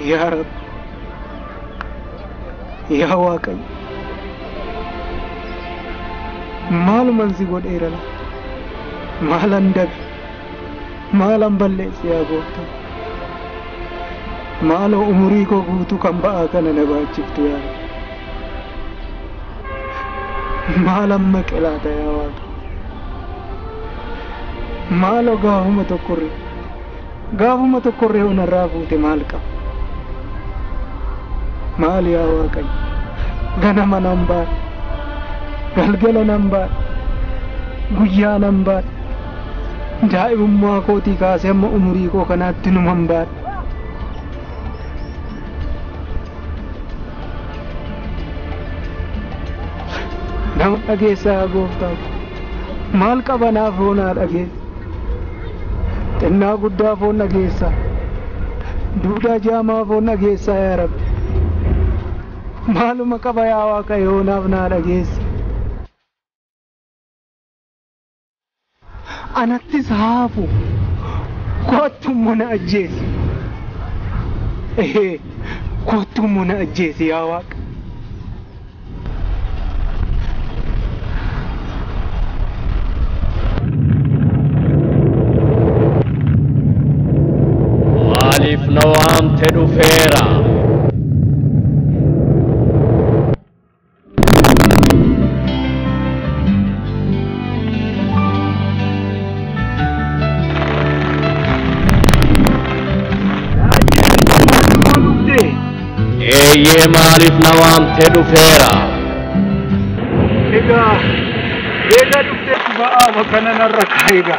يا رب يا واقعي مال منزي قد إيرلا مال اندب مال انبلس يا قوتا مال عمريكو قوتو كم بآكنا نباچفتو يا رب مال امك إلاتا يا واقع مالو غاهما تقري ونرافوتي مالك مال يا واقعي غنما نمبار galgala nan baadhe guyyaa nan baadhe daa'imummaa kootii kaasee amma umurii koo kanaatti numan baadhe nama dhageessaa yaa gooftaa maal qabanaaf hoonaa dhageessa xinnaa guddaa foon dhageessaa duudaa jaamaa foon dhageessaa yaa rabbi maaluma qaba yaa waaqayyo hoonaaf naa dhageessa anattis haafu kottummo na ajjeesi kottummo na ajjeesi yaa waaqa maaliif na waamte dhufeera Ye maaliif na waamte dhufeera egaa dhufte ba'aa bakka narra kaa'iga